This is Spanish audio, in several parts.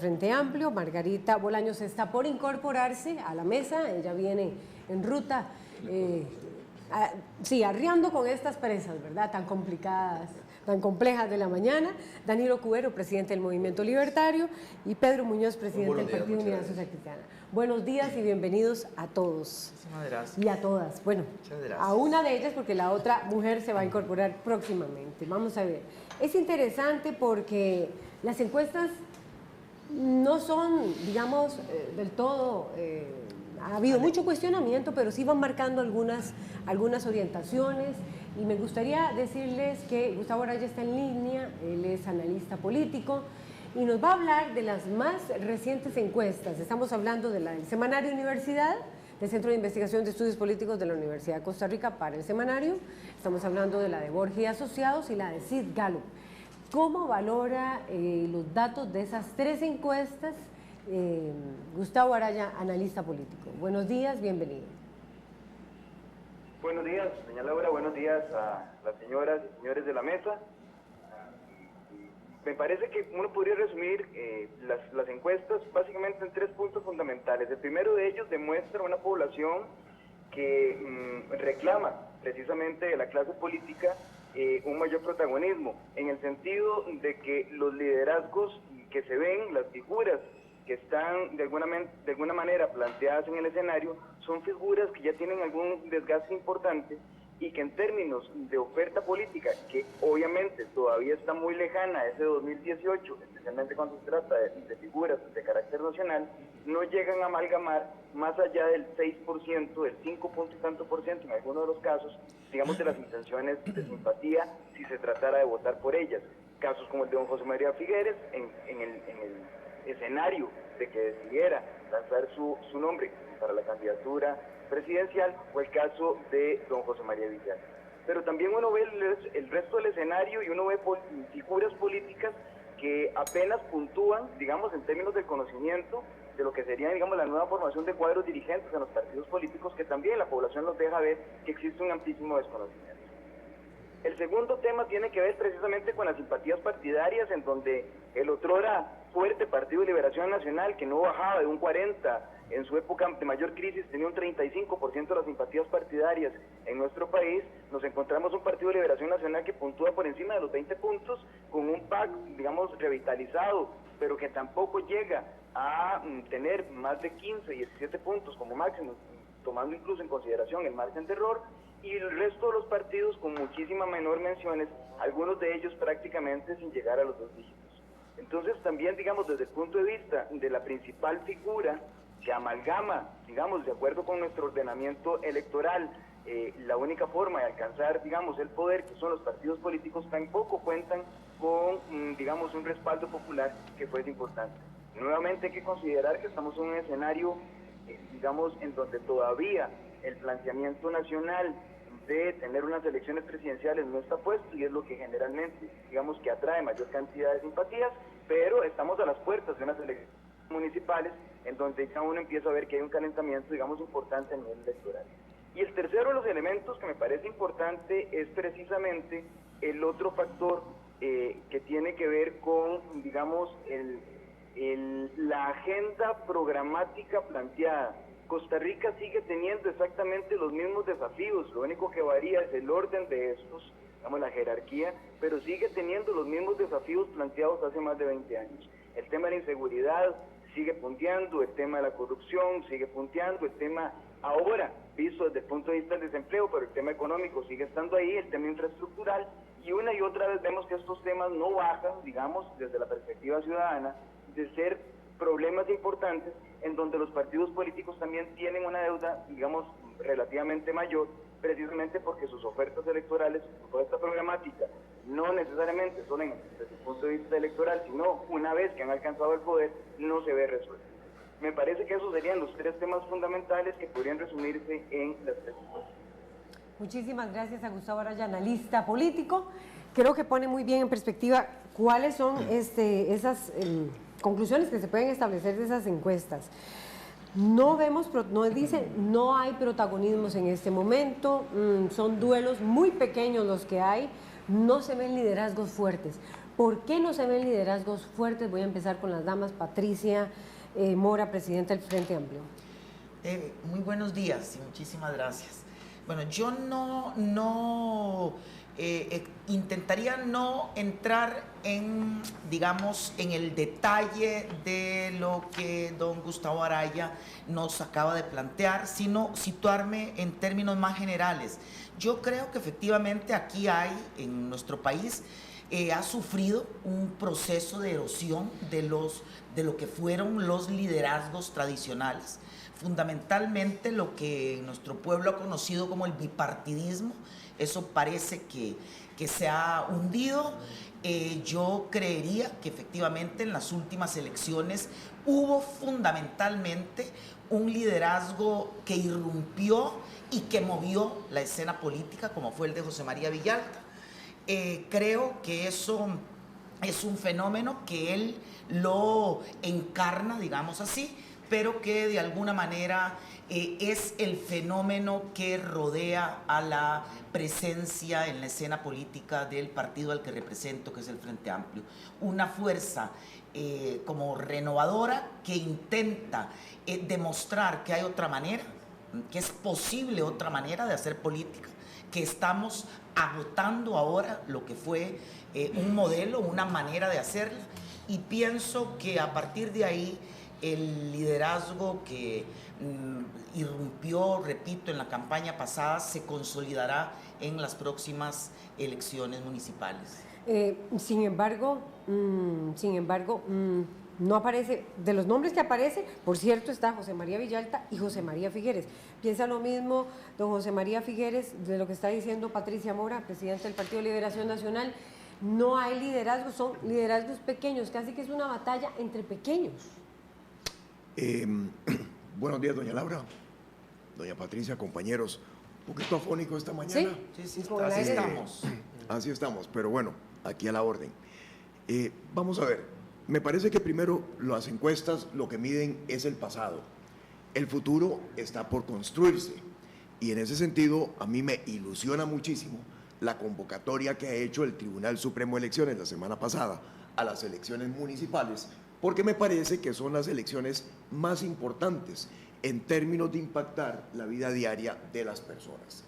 Frente Amplio. Margarita Bolaños está por incorporarse a la mesa, ella viene en ruta, arriando con estas presas, ¿verdad?, tan complicadas, tan complejas de la mañana. Danilo Cubero, presidente del Movimiento Libertario, y Pedro Muñoz, presidente del Partido Unidad Social Cristiana. Buenos días y bienvenidos a todos. Muchísimas gracias. Y a todas. Bueno, a una de ellas porque la otra mujer se va a incorporar próximamente. Vamos a ver. Es interesante porque las encuestas no son, digamos, del todo... ha habido mucho cuestionamiento, pero sí van marcando algunas orientaciones, y me gustaría decirles que Gustavo Araya está en línea, él es analista político, y nos va a hablar de las más recientes encuestas. Estamos hablando del Semanario Universidad, del Centro de Investigación de Estudios Políticos de la Universidad de Costa Rica para el Semanario. Estamos hablando de la de Borges y Asociados y la de Sid Gallup. ¿Cómo valora los datos de esas tres encuestas Gustavo Araya, analista político? Buenos días, bienvenido. Buenos días, doña Laura, buenos días a las señoras y señores de la mesa. Me parece que uno podría resumir las encuestas básicamente en tres puntos fundamentales. El primero de ellos demuestra una población que reclama precisamente de la clase política un mayor protagonismo, en el sentido de que los liderazgos que se ven, las figuras que están de alguna manera planteadas en el escenario, son figuras que ya tienen algún desgaste importante y que en términos de oferta política, que obviamente todavía está muy lejana a ese 2018, especialmente cuando se trata de figuras de carácter nacional, no llegan a amalgamar más allá del 6%, del 5 punto y tanto por ciento en algunos de los casos, digamos, de las intenciones de simpatía si se tratara de votar por ellas. Casos como el de don José María Figueres, en el escenario de que decidiera lanzar su nombre para la candidatura presidencial, o el caso de don José María Villar. Pero también uno ve el resto del escenario y uno ve figuras políticas que apenas puntúan, digamos, en términos del conocimiento de lo que sería, digamos, la nueva formación de cuadros dirigentes en los partidos políticos, que también la población nos deja ver que existe un amplísimo desconocimiento. El segundo tema tiene que ver precisamente con las simpatías partidarias, en donde el otrora fuerte Partido de Liberación Nacional, que no bajaba de un 40%, en su época de mayor crisis tenía un 35% de las simpatías partidarias en nuestro país, nos encontramos un Partido de Liberación Nacional que puntúa por encima de los 20 puntos, con un PAC, digamos, revitalizado, pero que tampoco llega a tener más de 15, 17 puntos como máximo, tomando incluso en consideración el margen de error, y el resto de los partidos con muchísima menor menciones, algunos de ellos prácticamente sin llegar a los 2 dígitos. Entonces también, digamos, desde el punto de vista de la principal figura que amalgama, digamos, de acuerdo con nuestro ordenamiento electoral, la única forma de alcanzar, digamos, el poder, que son los partidos políticos, tampoco cuentan con, digamos, un respaldo popular que fuese importante. Nuevamente hay que considerar que estamos en un escenario, digamos, en donde todavía el planteamiento nacional de tener unas elecciones presidenciales no está puesto, y es lo que generalmente, digamos, que atrae mayor cantidad de simpatías, pero estamos a las puertas de unas elecciones municipales en donde ya uno empieza a ver que hay un calentamiento, digamos, importante a nivel electoral. Y el tercero de los elementos que me parece importante es precisamente el otro factor que tiene que ver con, digamos, la agenda programática planteada. Costa Rica sigue teniendo exactamente los mismos desafíos, lo único que varía es el orden de estos, digamos, la jerarquía, pero sigue teniendo los mismos desafíos planteados hace más de 20 años. El tema de la inseguridad sigue punteando, el tema de la corrupción sigue punteando, el tema ahora visto desde el punto de vista del desempleo, pero el tema económico sigue estando ahí, el tema infraestructural, y una y otra vez vemos que estos temas no bajan, digamos, desde la perspectiva ciudadana, de ser problemas importantes en donde los partidos políticos también tienen una deuda, digamos, relativamente mayor, precisamente porque sus ofertas electorales, su oferta programática, no necesariamente solo desde el punto de vista electoral, sino una vez que han alcanzado el poder, no se ve resuelto. Me parece que esos serían los tres temas fundamentales que podrían resumirse en las tres encuestas. Muchísimas gracias a Gustavo Araya, analista político. Creo que pone muy bien en perspectiva cuáles son esas conclusiones que se pueden establecer de esas encuestas. No vemos, no dicen, no hay protagonismos en este momento, son duelos muy pequeños los que hay, no se ven liderazgos fuertes. ¿Por qué no se ven liderazgos fuertes? Voy a empezar con las damas. Patricia Mora, presidenta del Frente Amplio. Muy buenos días y muchísimas gracias. Bueno, yo intentaría no entrar en, digamos, en el detalle de lo que don Gustavo Araya nos acaba de plantear, sino situarme en términos más generales. Yo creo que efectivamente aquí hay, en nuestro país, ha sufrido un proceso de erosión de lo que fueron los liderazgos tradicionales. Fundamentalmente lo que nuestro pueblo ha conocido como el bipartidismo, eso parece que se ha hundido. Yo creería que efectivamente en las últimas elecciones hubo fundamentalmente un liderazgo que irrumpió y que movió la escena política, como fue el de José María Villalta. Creo que eso es un fenómeno que él lo encarna, digamos así, pero que de alguna manera es el fenómeno que rodea a la presencia en la escena política del partido al que represento, que es el Frente Amplio. Una fuerza como renovadora que intenta demostrar que hay otra manera, que es posible otra manera de hacer política, que estamos agotando ahora lo que fue un modelo, una manera de hacerla, y pienso que a partir de ahí el liderazgo que irrumpió, repito, en la campaña pasada se consolidará en las próximas elecciones municipales. Sin embargo, no aparece, de los nombres que aparece, por cierto, está José María Villalta y José María Figueres. ¿Piensa lo mismo don José María Figueres de lo que está diciendo Patricia Mora, presidenta del Partido de Liberación Nacional? No hay liderazgos, son liderazgos pequeños, casi que es una batalla entre pequeños. Buenos días, doña Laura, doña Patricia, compañeros. Un poquito afónico esta mañana. Sí, así estamos. Así estamos, pero bueno, aquí a la orden. Vamos a ver, me parece que primero las encuestas lo que miden es el pasado. El futuro está por construirse y en ese sentido a mí me ilusiona muchísimo la convocatoria que ha hecho el Tribunal Supremo de Elecciones la semana pasada a las elecciones municipales, porque me parece que son las elecciones más importantes en términos de impactar la vida diaria de las personas.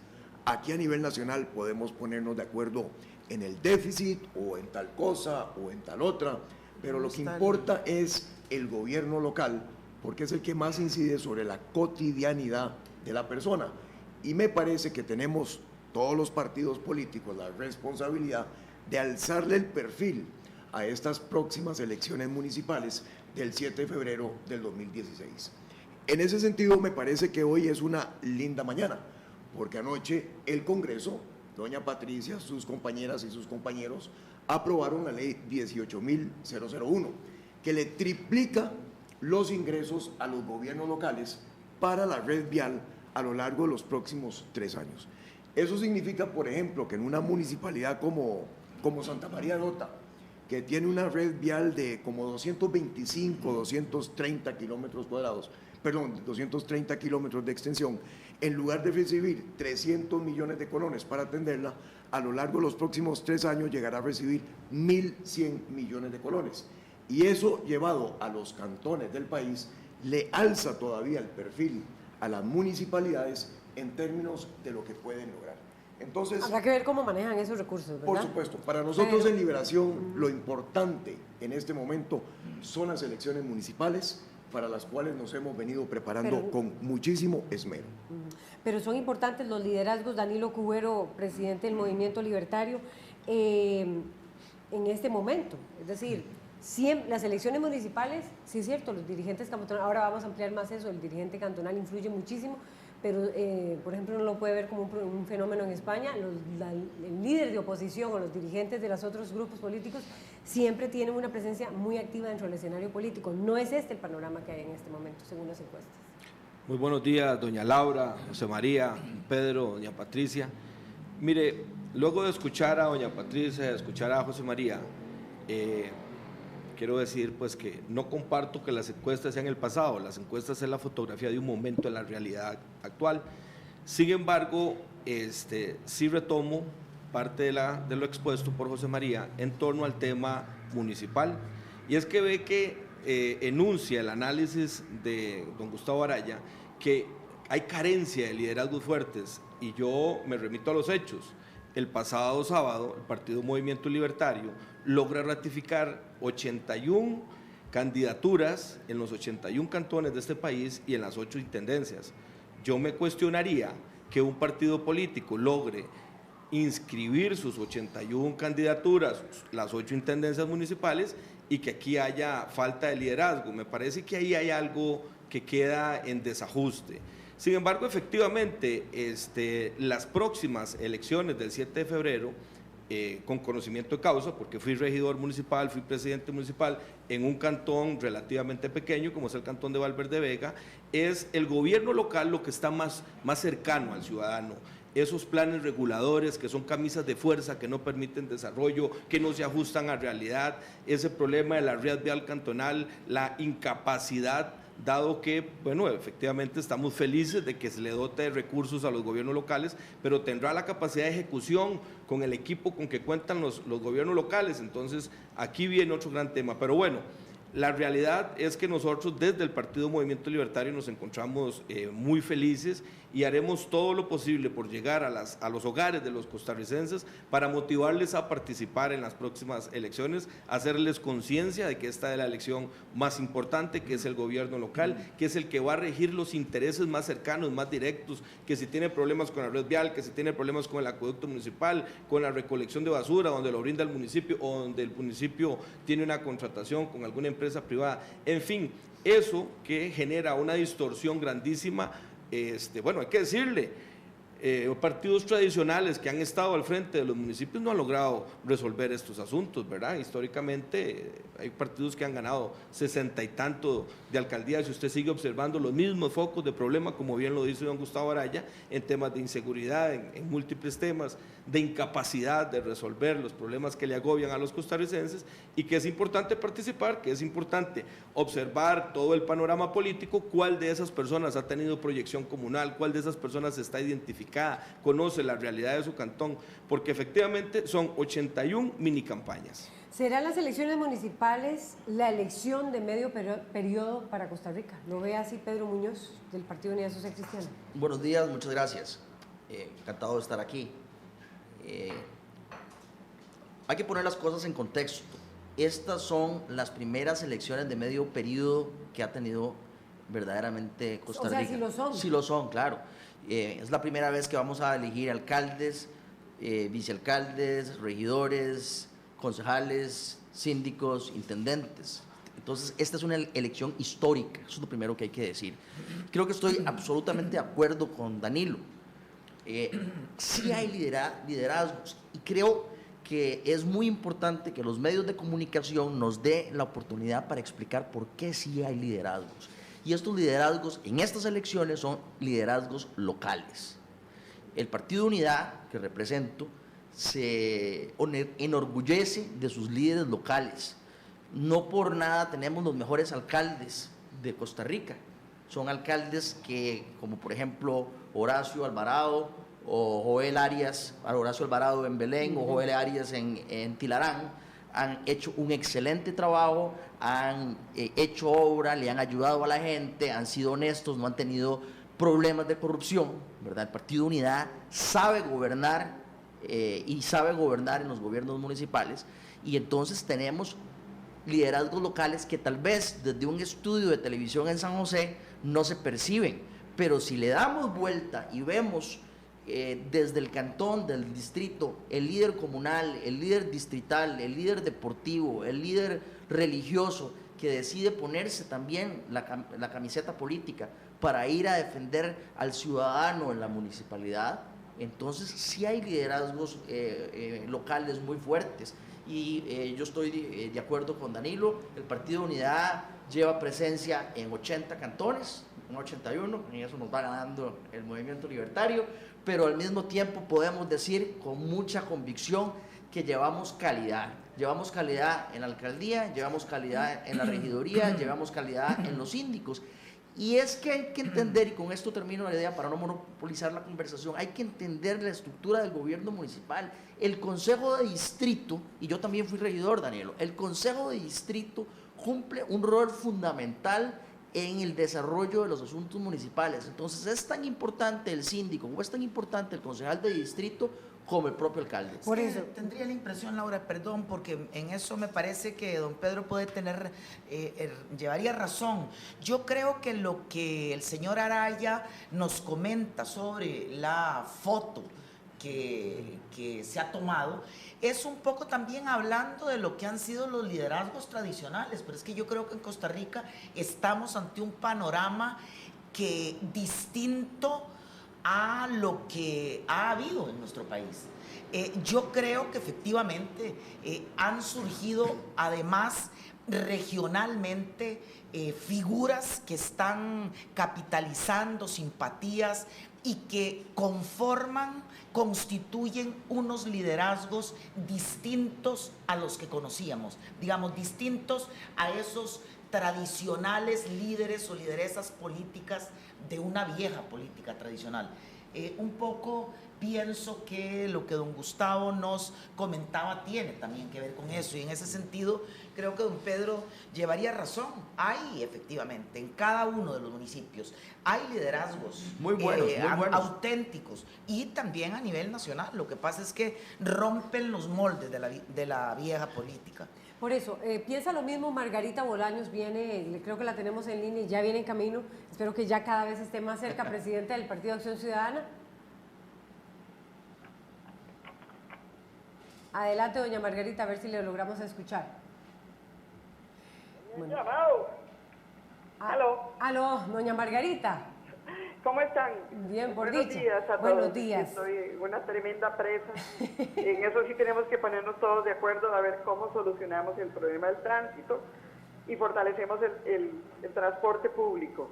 Aquí a nivel nacional podemos ponernos de acuerdo en el déficit o en tal cosa o en tal otra, pero lo que importa es el gobierno local, porque es el que más incide sobre la cotidianidad de la persona. Y me parece que tenemos todos los partidos políticos la responsabilidad de alzarle el perfil a estas próximas elecciones municipales del 7 de febrero del 2016. En ese sentido, me parece que hoy es una linda mañana, porque anoche el Congreso, doña Patricia, sus compañeras y sus compañeros, aprobaron la ley 18.001, que le triplica los ingresos a los gobiernos locales para la red vial a lo largo de los próximos 3 años. Eso significa, por ejemplo, que en una municipalidad como Santa María de Ota, que tiene una red vial de como 225, 230 kilómetros cuadrados, perdón, 230 kilómetros de extensión, en lugar de recibir 300 millones de colones para atenderla, a lo largo de los próximos 3 años llegará a recibir 1.100 millones de colones. Y eso, llevado a los cantones del país, le alza todavía el perfil a las municipalidades en términos de lo que pueden lograr. Entonces, habrá que ver cómo manejan esos recursos, ¿verdad? Por supuesto, para nosotros en Liberación lo importante en este momento son las elecciones municipales, para las cuales nos hemos venido preparando con muchísimo esmero. Pero son importantes los liderazgos. Danilo Cubero, presidente del Movimiento Libertario, en este momento, es decir, las elecciones municipales, sí es cierto, los dirigentes cantonales, ahora vamos a ampliar más eso, el dirigente cantonal influye muchísimo, pero por ejemplo uno lo puede ver como un fenómeno en España. El líder de oposición o los dirigentes de los otros grupos políticos siempre tienen una presencia muy activa dentro del escenario político. No es este el panorama que hay en este momento, según las encuestas. Muy buenos días, doña Laura, José María, Pedro, doña Patricia. Mire, luego de escuchar a doña Patricia, de escuchar a José María, quiero decir pues que no comparto que las encuestas sean el pasado. Las encuestas es la fotografía de un momento de la realidad actual. Sin embargo, sí retomo parte de lo expuesto por José María en torno al tema municipal. Y es que ve que enuncia el análisis de don Gustavo Araya que hay carencia de liderazgos fuertes, y yo me remito a los hechos. El pasado sábado, el Partido Movimiento Libertario logra ratificar 81 candidaturas en los 81 cantones de este país y en las 8 intendencias. Yo me cuestionaría que un partido político logre inscribir sus 81 candidaturas, las 8 intendencias municipales, y que aquí haya falta de liderazgo. Me parece que ahí hay algo que queda en desajuste. Sin embargo, efectivamente, las próximas elecciones del 7 de febrero, con conocimiento de causa, porque fui regidor municipal, fui presidente municipal en un cantón relativamente pequeño, como es el cantón de Valverde Vega, es el gobierno local lo que está más cercano al ciudadano. Esos planes reguladores que son camisas de fuerza, que no permiten desarrollo, que no se ajustan a realidad, ese problema de la red vial cantonal, la incapacidad, dado que, bueno, efectivamente estamos felices de que se le dote de recursos a los gobiernos locales, pero tendrá la capacidad de ejecución con el equipo con que cuentan los gobiernos locales. Entonces, aquí viene otro gran tema. Pero bueno, la realidad es que nosotros desde el Partido Movimiento Libertario nos encontramos muy felices y haremos todo lo posible por llegar a los hogares de los costarricenses para motivarles a participar en las próximas elecciones, hacerles conciencia de que esta es la elección más importante, que es el gobierno local, que es el que va a regir los intereses más cercanos, más directos, que si tiene problemas con la red vial, que si tiene problemas con el acueducto municipal, con la recolección de basura, donde lo brinda el municipio o donde el municipio tiene una contratación con alguna empresa privada, en fin, eso que genera una distorsión grandísima. Bueno, hay que decirle, partidos tradicionales que han estado al frente de los municipios no han logrado resolver estos asuntos, ¿verdad? Históricamente hay partidos que han ganado 60 y tanto de alcaldías, y usted sigue observando los mismos focos de problema, como bien lo dice don Gustavo Araya, en temas de inseguridad, en múltiples temas, de incapacidad de resolver los problemas que le agobian a los costarricenses, y que es importante participar, que es importante observar todo el panorama político, cuál de esas personas ha tenido proyección comunal, cuál de esas personas está identificada, conoce la realidad de su cantón, porque efectivamente son 81 mini campañas. ¿Serán las elecciones municipales la elección de medio periodo para Costa Rica? ¿Lo ve así Pedro Muñoz, del Partido Unidad Social Cristiana? Buenos días, muchas gracias. Encantado de estar aquí. Hay que poner las cosas en contexto. Estas son las primeras elecciones de medio periodo que ha tenido verdaderamente Costa Rica. O sea, sí lo son. Sí lo son, claro. Es la primera vez que vamos a elegir alcaldes, vicealcaldes, regidores, concejales, síndicos, intendentes. Entonces, esta es una elección histórica, eso es lo primero que hay que decir. Creo que estoy absolutamente de acuerdo con Danilo. Sí hay liderazgos, y creo que es muy importante que los medios de comunicación nos dé la oportunidad para explicar por qué sí hay liderazgos. Y estos liderazgos en estas elecciones son liderazgos locales. El Partido Unidad, que represento, se enorgullece de sus líderes locales. No por nada tenemos los mejores alcaldes de Costa Rica. Son alcaldes que, como por ejemplo Horacio Alvarado o Joel Arias, Horacio Alvarado en Belén o Joel Arias en Tilarán, han hecho un excelente trabajo, han hecho obra, le han ayudado a la gente, han sido honestos, no han tenido problemas de corrupción, ¿verdad? El Partido Unidad sabe gobernar y sabe gobernar en los gobiernos municipales, y entonces tenemos liderazgos locales que tal vez desde un estudio de televisión en San José no se perciben, pero si le damos vuelta y vemos desde el cantón, del distrito, el líder comunal, el líder distrital, el líder deportivo, el líder religioso, que decide ponerse también la camiseta política para ir a defender al ciudadano en la municipalidad, entonces sí hay liderazgos locales muy fuertes. Y yo estoy de acuerdo con Danilo, el Partido Unidad lleva presencia en 80 cantones, en 81, y eso nos va ganando el Movimiento Libertario, pero al mismo tiempo podemos decir con mucha convicción que llevamos calidad en la alcaldía, llevamos calidad en la regiduría, llevamos calidad en los síndicos, Y es que hay que entender, y con esto termino la idea para no monopolizar la conversación, hay que entender la estructura del gobierno municipal. El Consejo de Distrito, y yo también fui regidor, Danielo, el Consejo de Distrito cumple un rol fundamental en el desarrollo de los asuntos municipales. Entonces es tan importante el síndico o es tan importante el concejal de distrito como el propio alcalde. Por eso tendría la impresión, Laura, perdón, porque en eso me parece que don Pedro puede tener, llevaría razón. Yo creo que lo que el señor Araya nos comenta sobre la foto que se ha tomado es un poco también hablando de lo que han sido los liderazgos tradicionales, pero es que yo creo que en Costa Rica estamos ante un panorama que distinto a lo que ha habido en nuestro país. Yo creo que efectivamente han surgido además regionalmente figuras que están capitalizando simpatías y que constituyen unos liderazgos distintos a los que conocíamos, digamos, distintos a esos tradicionales líderes o lideresas políticas de una vieja política tradicional. Un poco pienso que lo que don Gustavo nos comentaba tiene también que ver con eso, y en ese sentido creo que don Pedro llevaría razón. Hay efectivamente en cada uno de los municipios hay liderazgos muy buenos, auténticos, y también a nivel nacional. Lo que pasa es que rompen los moldes de la vieja política. Por eso, piensa lo mismo. Margarita Bolaños viene, creo que la tenemos en línea y ya viene en camino. Espero que ya cada vez esté más cerca, presidenta del Partido Acción Ciudadana. Adelante, doña Margarita, a ver si le logramos escuchar. Bueno. Llamado. Aló. Aló, doña Margarita. ¿Cómo están? Bien, por Buenos dicha. Días a todos. Buenos días. Estoy una tremenda presa. En eso sí tenemos que ponernos todos de acuerdo a ver cómo solucionamos el problema del tránsito y fortalecemos el transporte público.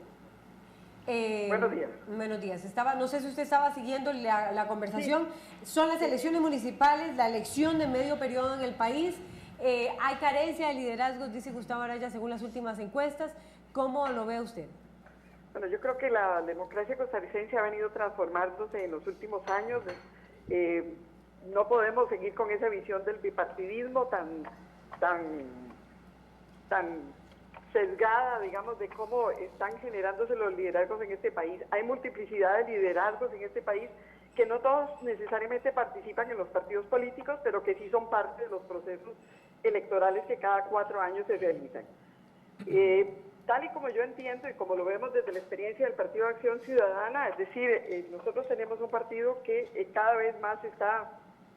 Buenos días. Buenos días. No sé si usted estaba siguiendo la conversación. Sí. Son las elecciones municipales, la elección de medio periodo en el país. Hay carencia de liderazgos, dice Gustavo Araya, según las últimas encuestas. ¿Cómo lo ve usted? Bueno, yo creo que la democracia costarricense ha venido transformándose en los últimos años. No podemos seguir con esa visión del bipartidismo tan sesgada, digamos, de cómo están generándose los liderazgos en este país. Hay multiplicidad de liderazgos en este país que no todos necesariamente participan en los partidos políticos, pero que sí son parte de los procesos electorales que cada 4 años se realizan. Tal y como yo entiendo y como lo vemos desde la experiencia del Partido de Acción Ciudadana, es decir, nosotros tenemos un partido que cada vez más está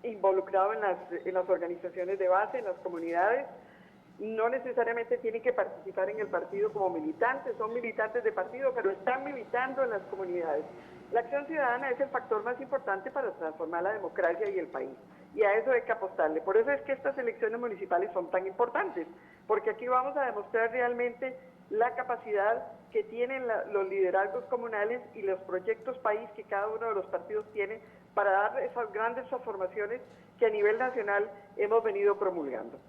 involucrado en las organizaciones de base, en las comunidades. No necesariamente tienen que participar en el partido como militantes, son militantes de partido, pero están militando en las comunidades. La acción ciudadana es el factor más importante para transformar la democracia y el país, y a eso hay que apostarle. Por eso es que estas elecciones municipales son tan importantes, porque aquí vamos a demostrar realmente la capacidad que tienen los liderazgos comunales y los proyectos país que cada uno de los partidos tiene para dar esas grandes transformaciones que a nivel nacional hemos venido promulgando.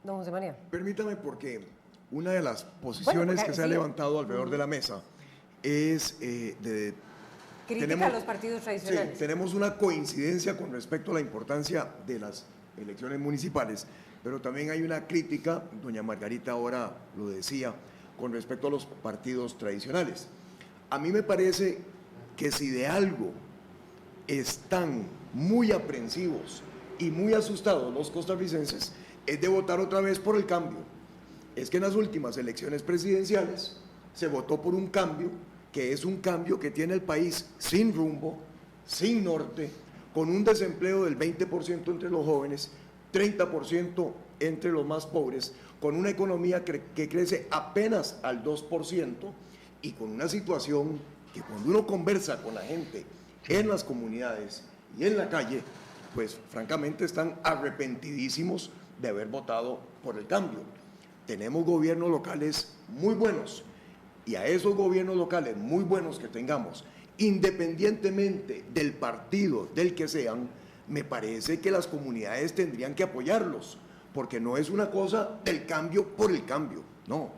Don José María. Permítame, porque una de las posiciones que se ha levantado alrededor de la mesa es crítica a los partidos tradicionales. Sí, tenemos una coincidencia con respecto a la importancia de las elecciones municipales, pero también hay una crítica, doña Margarita ahora lo decía, con respecto a los partidos tradicionales. A mí me parece que si de algo están muy aprensivos y muy asustados los costarricenses, es de votar otra vez por el cambio. Es que en las últimas elecciones presidenciales se votó por un cambio, que es un cambio que tiene el país sin rumbo, sin norte, con un desempleo del 20% entre los jóvenes, 30% entre los más pobres, con una economía que crece apenas al 2% y con una situación que cuando uno conversa con la gente en las comunidades y en la calle, pues francamente están arrepentidísimos de haber votado por el cambio. Tenemos gobiernos locales muy buenos, y a esos gobiernos locales muy buenos que tengamos, independientemente del partido del que sean, me parece que las comunidades tendrían que apoyarlos, porque no es una cosa del cambio por el cambio, no.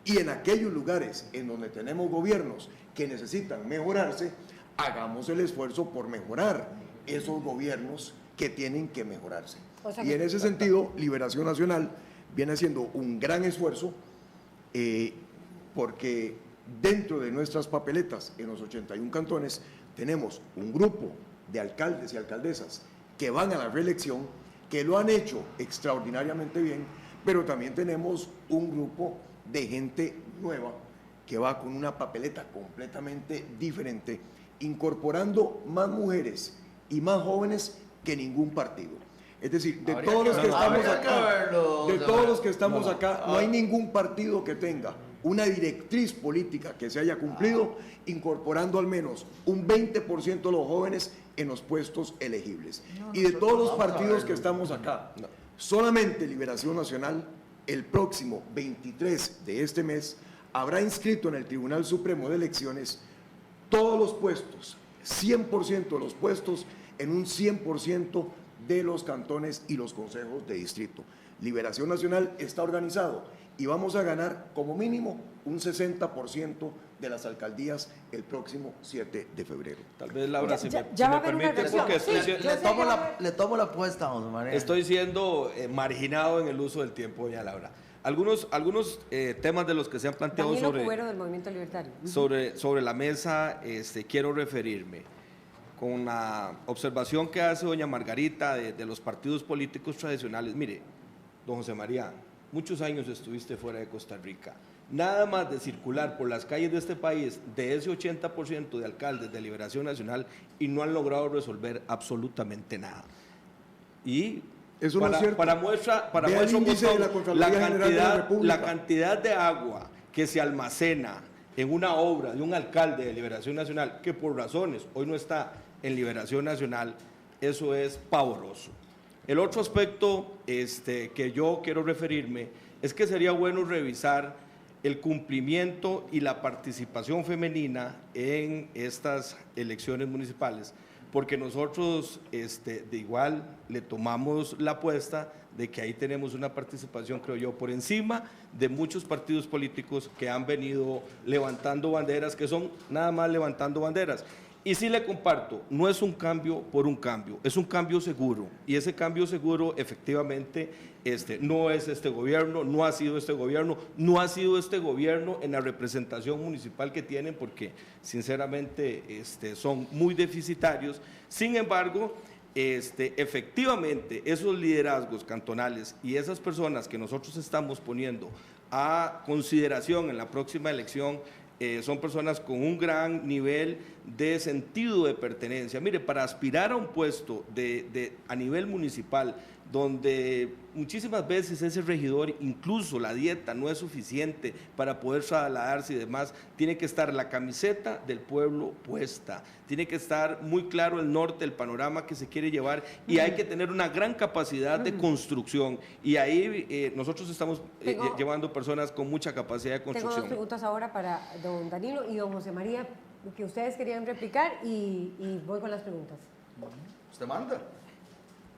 Y en aquellos lugares en donde tenemos gobiernos que necesitan mejorarse, hagamos el esfuerzo por mejorar esos gobiernos que tienen que mejorarse. Y en ese sentido, Liberación Nacional viene haciendo un gran esfuerzo porque dentro de nuestras papeletas, en los 81 cantones, tenemos un grupo de alcaldes y alcaldesas que van a la reelección, que lo han hecho extraordinariamente bien, pero también tenemos un grupo de gente nueva que va con una papeleta completamente diferente, incorporando más mujeres y más jóvenes que ningún partido. Es decir, de todos los que estamos acá, no hay ningún partido que tenga una directriz política que se haya cumplido, incorporando al menos un 20% de los jóvenes en los puestos elegibles. Y de todos los partidos que estamos acá, solamente Liberación Nacional, el próximo 23 de este mes, habrá inscrito en el Tribunal Supremo de Elecciones todos los puestos, 100% de los puestos en un 100% de los cantones y los consejos de distrito. Liberación Nacional está organizado y vamos a ganar como mínimo un 60% de las alcaldías el próximo 7 de febrero. Tal vez, Laura, si me va a haber una permite, porque Le tomo la apuesta, José María. estoy siendo marginado en el uso del tiempo, doña Laura. Algunos temas de los que se han planteado Danilo Cubero del Movimiento Libertario. sobre la mesa, quiero referirme con la observación que hace doña Margarita de los partidos políticos tradicionales. Mire, don José María, muchos años estuviste fuera de Costa Rica. Nada más de circular por las calles de este país, de ese 80% de alcaldes de Liberación Nacional, y no han logrado resolver absolutamente nada. Y eso no es cierto. Para muestra un botón, la cantidad de agua que se almacena en una obra de un alcalde de Liberación Nacional, que por razones hoy no está en Liberación Nacional, eso es pavoroso. El otro aspecto que yo quiero referirme es que sería bueno revisar el cumplimiento y la participación femenina en estas elecciones municipales, porque nosotros de igual le tomamos la apuesta de que ahí tenemos una participación, creo yo, por encima de muchos partidos políticos que han venido levantando banderas, que son nada más levantando banderas. Y sí le comparto, no es un cambio por un cambio, es un cambio seguro. Y ese cambio seguro, efectivamente, no es este gobierno, no ha sido este gobierno, no ha sido este gobierno en la representación municipal que tienen, porque sinceramente son muy deficitarios. Sin embargo, efectivamente, esos liderazgos cantonales y esas personas que nosotros estamos poniendo a consideración en la próxima elección, son personas con un gran nivel de sentido de pertenencia. Mire, para aspirar a un puesto a nivel municipal, donde muchísimas veces ese regidor, incluso la dieta no es suficiente para poder trasladarse y demás, tiene que estar la camiseta del pueblo puesta, tiene que estar muy claro el norte, el panorama que se quiere llevar, y hay que tener una gran capacidad de construcción, y ahí nosotros estamos llevando personas con mucha capacidad de construcción. Tengo dos preguntas ahora para don Danilo y don José María, que ustedes querían replicar, y voy con las preguntas. ¿Usted manda?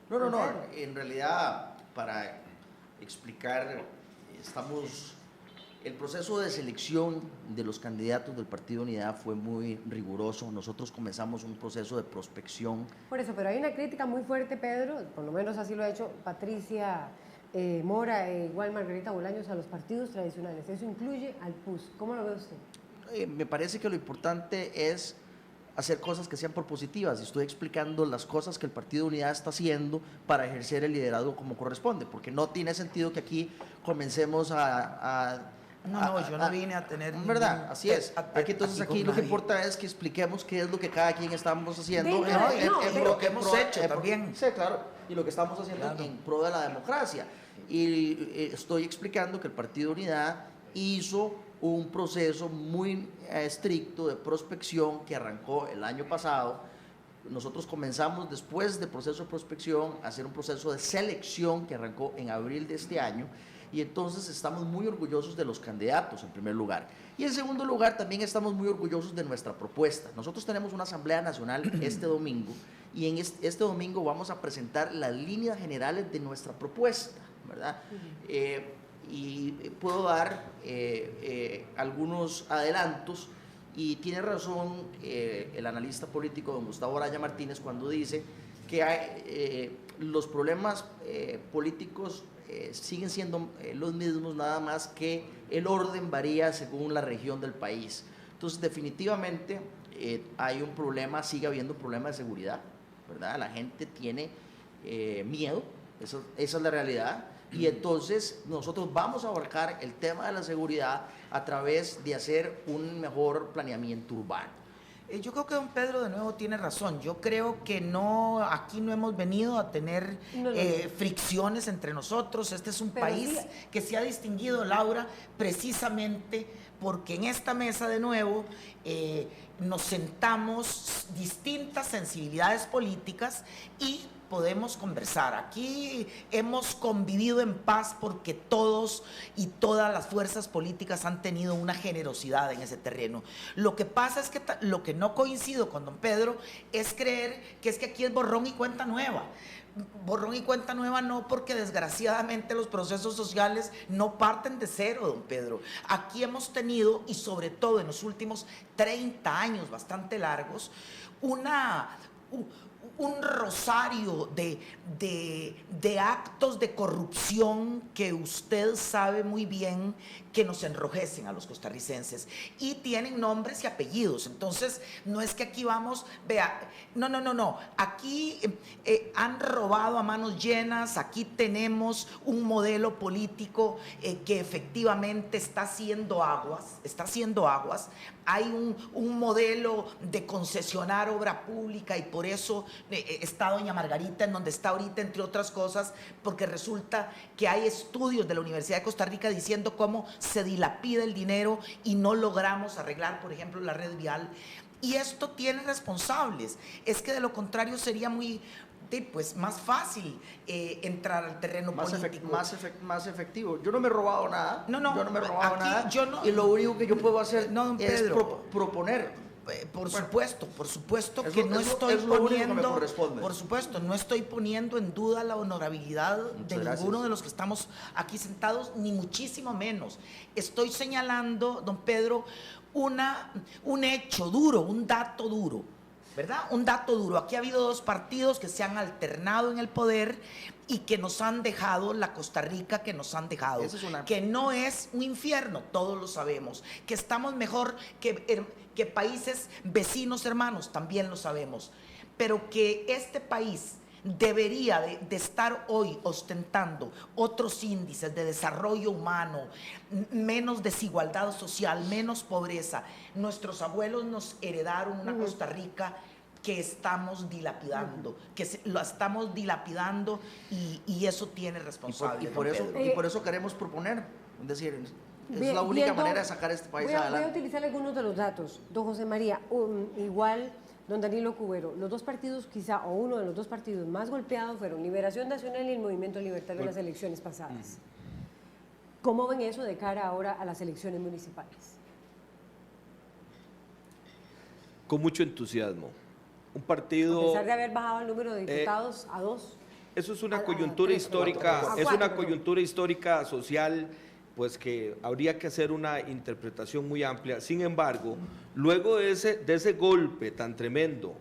No, en realidad, para explicar, el proceso de selección de los candidatos del Partido Unidad fue muy riguroso. Nosotros comenzamos un proceso de prospección. Por eso, pero hay una crítica muy fuerte, Pedro, por lo menos así lo ha hecho Patricia Mora, igual Margarita Bolaños, a los partidos tradicionales. Eso incluye al PUS. ¿Cómo lo ve usted? Me parece que lo importante es hacer cosas que sean propositivas, y estoy explicando las cosas que el Partido Unidad está haciendo para ejercer el liderazgo como corresponde, porque no tiene sentido que aquí comencemos yo no vine a tener... ¿Verdad? Así es. Aquí lo que importa es que expliquemos qué es lo que cada quien estamos haciendo. Lo que hemos hecho también. Sí, claro. Y lo que estamos haciendo en pro de la democracia. Y estoy explicando que el Partido Unidad hizo un proceso muy estricto de prospección que arrancó el año pasado. Nosotros comenzamos, después del proceso de prospección, a hacer un proceso de selección que arrancó en abril de este año, y entonces estamos muy orgullosos de los candidatos, en primer lugar. Y en segundo lugar, también estamos muy orgullosos de nuestra propuesta. Nosotros tenemos una Asamblea Nacional este domingo, y en este domingo vamos a presentar las líneas generales de nuestra propuesta, ¿verdad? y puedo dar algunos adelantos. Y tiene razón el analista político don Gustavo Araya Martínez cuando dice que los problemas políticos siguen siendo los mismos, nada más que el orden varía según la región del país. Entonces, definitivamente hay un problema, sigue habiendo problemas de seguridad, ¿verdad? La gente tiene miedo, esa es la realidad. Y entonces nosotros vamos a abarcar el tema de la seguridad a través de hacer un mejor planeamiento urbano. Yo creo que don Pedro de nuevo tiene razón. Yo creo que aquí no hemos venido a tener fricciones entre nosotros. Este es un país que se ha distinguido, Laura, precisamente porque en esta mesa de nuevo nos sentamos distintas sensibilidades políticas y podemos conversar. Aquí hemos convivido en paz porque todos y todas las fuerzas políticas han tenido una generosidad en ese terreno. Lo que pasa es que lo que no coincido con don Pedro es creer que es que aquí es borrón y cuenta nueva. Borrón y cuenta nueva no, porque desgraciadamente los procesos sociales no parten de cero, don Pedro. Aquí hemos tenido, y sobre todo en los últimos 30 años bastante largos, un rosario de actos de corrupción que usted sabe muy bien que nos enrojecen a los costarricenses y tienen nombres y apellidos. Entonces, no es que aquí vamos, vea, no, aquí han robado a manos llenas, aquí tenemos un modelo político que efectivamente está haciendo aguas, hay un modelo de concesionar obra pública y por eso está doña Margarita en donde está ahorita, entre otras cosas, porque resulta que hay estudios de la Universidad de Costa Rica diciendo cómo se dilapida el dinero y no logramos arreglar, por ejemplo, la red vial. Y esto tiene responsables. Es que de lo contrario sería más fácil entrar al terreno político. Más efectivo. Yo no me he robado nada. Yo no me he robado nada. Y lo único que yo puedo hacer don es Pedro, proponer. Por supuesto que no estoy poniendo, por supuesto, no estoy poniendo en duda la honorabilidad de ninguno de los que estamos aquí sentados, ni muchísimo menos. Estoy señalando, don Pedro, un hecho duro, un dato duro, ¿verdad? Un dato duro. Aquí ha habido dos partidos que se han alternado en el poder y que nos han dejado la Costa Rica que nos han dejado. Que no es un infierno, todos lo sabemos. Que estamos mejor que países vecinos hermanos, también lo sabemos. Pero que este país debería de estar hoy ostentando otros índices de desarrollo humano, menos desigualdad social, menos pobreza. Nuestros abuelos nos heredaron una Costa Rica que estamos dilapidando, lo estamos dilapidando y eso tiene responsabilidad. Y por eso queremos proponer, es decir, es la única manera de sacar este país adelante. Voy a utilizar algunos de los datos. Don José María, igual don Danilo Cubero, los dos partidos quizá, o uno de los dos partidos más golpeados fueron Liberación Nacional y el Movimiento Libertario en las elecciones pasadas. ¿Cómo ven eso de cara ahora a las elecciones municipales? Con mucho entusiasmo. Un partido... A pesar de haber bajado el número de diputados a 2. Eso es una coyuntura histórica, es una coyuntura histórica social, pues que habría que hacer una interpretación muy amplia. Sin embargo, luego de ese golpe tan tremendo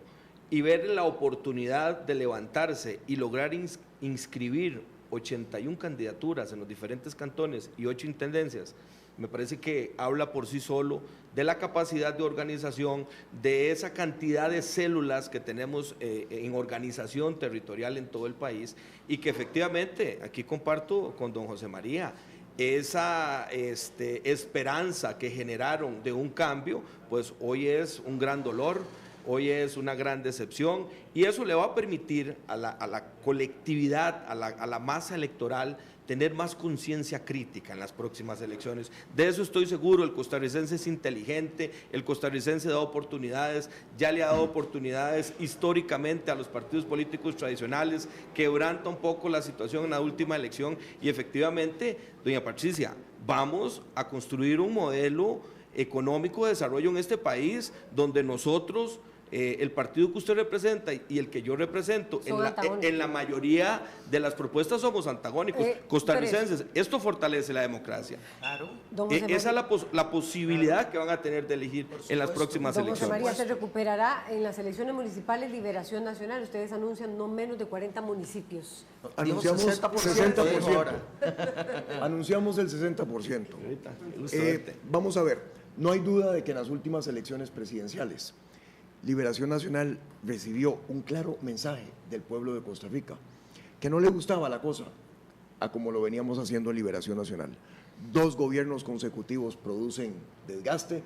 y ver la oportunidad de levantarse y lograr inscribir 81 candidaturas en los diferentes cantones y 8 intendencias, me parece que habla por sí solo de la capacidad de organización, de esa cantidad de células que tenemos en organización territorial en todo el país y que efectivamente, aquí comparto con don José María, esa esperanza que generaron de un cambio, pues hoy es un gran dolor, hoy es una gran decepción y eso le va a permitir a la colectividad, a la masa electoral, tener más conciencia crítica en las próximas elecciones. De eso estoy seguro, el costarricense es inteligente, el costarricense da oportunidades, ya le ha dado oportunidades históricamente a los partidos políticos tradicionales, quebranta un poco la situación en la última elección y efectivamente, doña Patricia, vamos a construir un modelo económico de desarrollo en este país donde nosotros el partido que usted representa y el que yo represento, en la mayoría de las propuestas somos antagónicos, costarricenses. Esto fortalece la democracia. Claro. Esa es la posibilidad que van a tener de elegir en las próximas Don José elecciones. María, se recuperará en las elecciones municipales Liberación Nacional. Ustedes anuncian no menos de 40 municipios. Anunciamos 60%. 60%. Anunciamos el 60%. Vamos a ver, no hay duda de que en las últimas elecciones presidenciales Liberación Nacional recibió un claro mensaje del pueblo de Costa Rica, que no le gustaba la cosa a como lo veníamos haciendo en Liberación Nacional. 2 gobiernos consecutivos producen desgaste,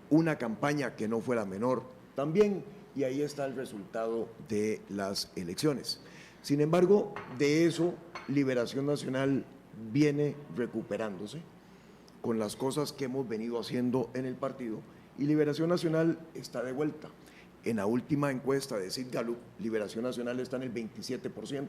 una campaña que no fue la menor también, y ahí está el resultado de las elecciones. Sin embargo, de eso Liberación Nacional viene recuperándose con las cosas que hemos venido haciendo en el partido, y Liberación Nacional está de vuelta. En la última encuesta de Sid Gallup, Liberación Nacional está en el 27%.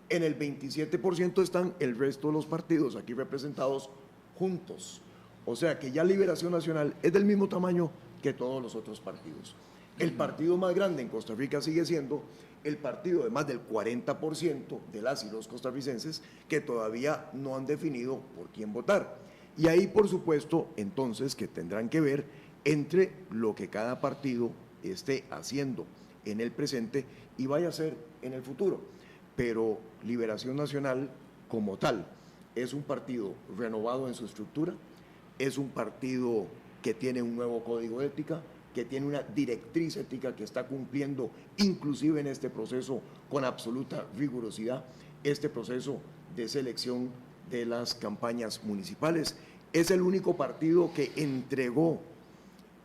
En el 27% están el resto de los partidos aquí representados juntos. O sea que ya Liberación Nacional es del mismo tamaño que todos los otros partidos. El partido más grande en Costa Rica sigue siendo el partido de más del 40% de las y los costarricenses que todavía no han definido por quién votar. Y ahí, por supuesto, entonces que tendrán que ver entre lo que cada partido esté haciendo en el presente y vaya a hacer en el futuro. Pero Liberación Nacional como tal es un partido renovado en su estructura, es un partido que tiene un nuevo código de ética, que tiene una directriz ética que está cumpliendo inclusive en este proceso con absoluta rigurosidad, este proceso de selección de las campañas municipales. Es el único partido que entregó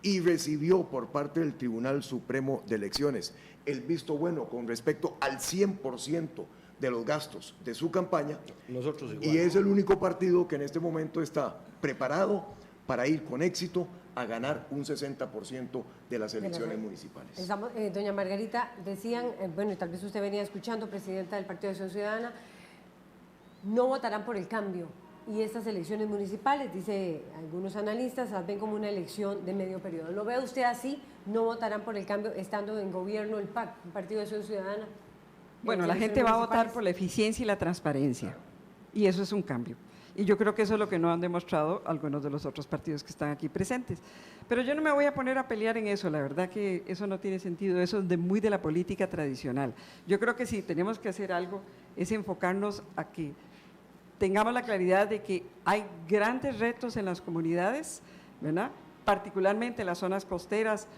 y recibió por parte del Tribunal Supremo de Elecciones el visto bueno con respecto al 100% de los gastos de su campaña. Nosotros igual. Y es el único partido que en este momento está preparado para ir con éxito a ganar un 60% de las elecciones municipales. Doña Margarita, decían, bueno, y tal vez usted venía escuchando, presidenta del Partido de Acción Ciudadana, no votarán por el cambio. Y estas elecciones municipales, dice algunos analistas, las ven como una elección de medio periodo. ¿Lo ve usted así? ¿No votarán por el cambio estando en gobierno el PAC, el Partido de Acción Ciudadana? Bueno, la gente va a votar por la eficiencia y la transparencia, y eso es un cambio. Y yo creo que eso es lo que no han demostrado algunos de los otros partidos que están aquí presentes. Pero yo no me voy a poner a pelear en eso, la verdad que eso no tiene sentido, eso es muy de la política tradicional. Yo creo que si tenemos que hacer algo es enfocarnos a que tengamos la claridad de que hay grandes retos en las comunidades, ¿verdad? Particularmente en las zonas costeras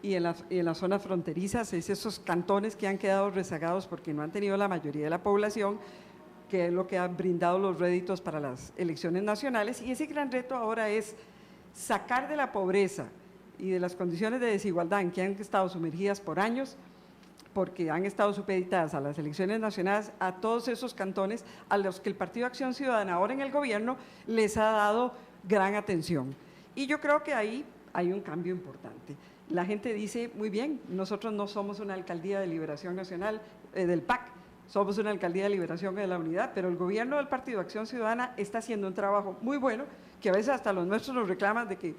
y en las zonas fronterizas, es esos cantones que han quedado rezagados porque no han tenido la mayoría de la población, que es lo que han brindado los réditos para las elecciones nacionales, y ese gran reto ahora es sacar de la pobreza y de las condiciones de desigualdad en que han estado sumergidas por años, porque han estado supeditadas a las elecciones nacionales, a todos esos cantones a los que el Partido de Acción Ciudadana ahora en el gobierno les ha dado gran atención. Y yo creo que ahí hay un cambio importante. La gente dice, muy bien, nosotros no somos una alcaldía de Liberación Nacional del PAC, somos una alcaldía de Liberación de la Unidad, pero el gobierno del Partido de Acción Ciudadana está haciendo un trabajo muy bueno, que a veces hasta los nuestros nos reclaman de que